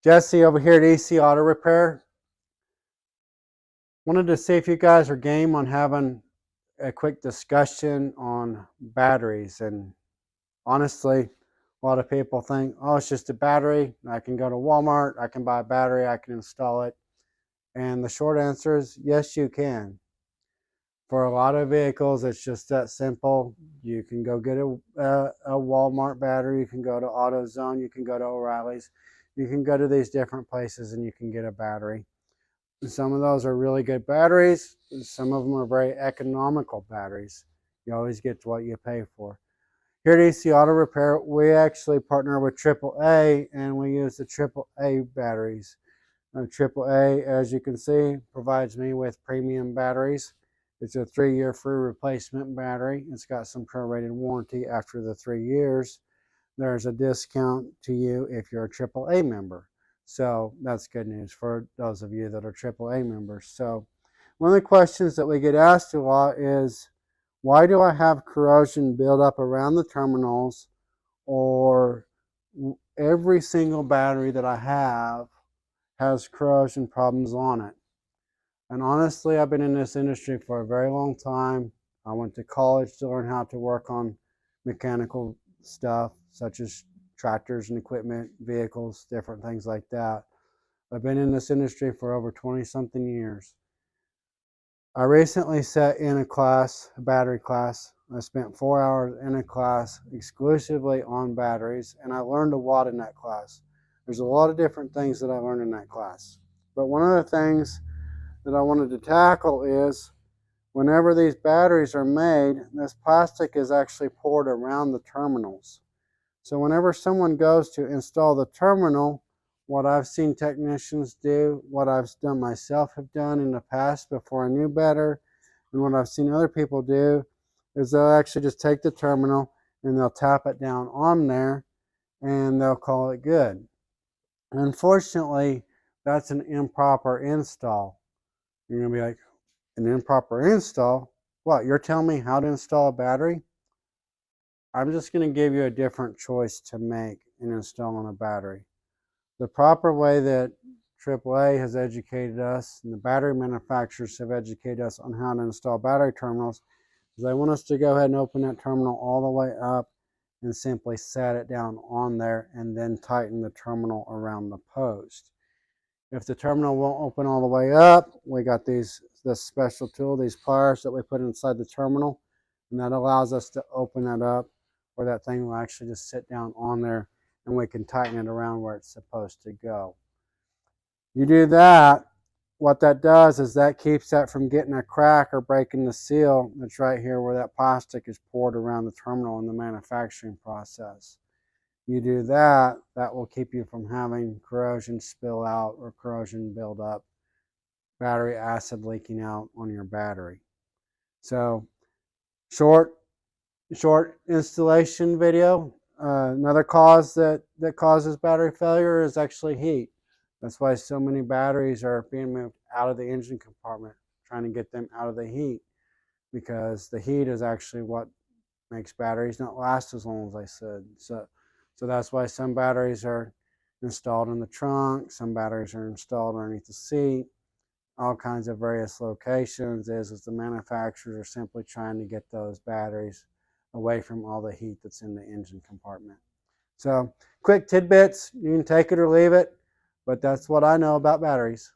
Jesse over here at EC Auto Repair. Wanted to see if you guys are game on having a quick discussion on batteries. And honestly, a lot of people think, oh, it's just a battery. I can go to Walmart, I can buy a battery, I can install it. And the short answer is yes, you can. For a lot of vehicles, it's just that simple. You can go get a Walmart battery, you can go to AutoZone, you can go to O'Reilly's, you can go to these different places and you can get a battery. Some of those are really good batteries. Some of them are very economical batteries. You always get what you pay for. Here at EC Auto Repair, we actually partner with AAA, and we use the AAA batteries. AAA, as you can see, provides me with premium batteries. It's a 3-year free replacement battery. It's got some prorated warranty after the 3 years. There's a discount to you if you're a AAA member. So that's good news for those of you that are AAA members. So one of the questions that we get asked a lot is, why do I have corrosion build up around the terminals, or every single battery that I have has corrosion problems on it? And honestly, I've been in this industry for a very long time. I went to college to learn how to work on mechanical stuff, such as tractors and equipment, vehicles, different things like that. I've been in this industry for over 20-something years. I recently sat in a class, a battery class. I spent 4 hours in a class exclusively on batteries, and I learned a lot in that class. There's a lot of different things that I learned in that class. But one of the things that I wanted to tackle is, whenever these batteries are made, this plastic is actually poured around the terminals. So whenever someone goes to install the terminal, what I've seen technicians do, what I've done myself have done in the past before I knew better, and what I've seen other people do, is they'll actually just take the terminal and they'll tap it down on there and they'll call it good. Unfortunately, that's an improper install. You're going to be like, an improper install? What, you're telling me how to install a battery? I'm just going to give you a different choice to make in installing a battery. The proper way that AAA has educated us, and the battery manufacturers have educated us on how to install battery terminals, is they want us to go ahead and open that terminal all the way up and simply set it down on there and then tighten the terminal around the post. If the terminal won't open all the way up, we got this special tool, these pliers that we put inside the terminal, and that allows us to open that up, where that thing will actually just sit down on there and we can tighten it around where it's supposed to go. You do that, what that does is that keeps that from getting a crack or breaking the seal that's right here where that plastic is poured around the terminal in the manufacturing process. You do that, that will keep you from having corrosion spill out or corrosion build up, battery acid leaking out on your battery. So short installation video. Another cause that causes battery failure is actually heat. That's why so many batteries are being moved out of the engine compartment, trying to get them out of the heat, because the heat is actually what makes batteries not last as long as they should. So that's why some batteries are installed in the trunk, some batteries are installed underneath the seat, all kinds of various locations, is the manufacturers are simply trying to get those batteries away from all the heat that's in the engine compartment. So quick tidbits, you can take it or leave it, but that's what I know about batteries.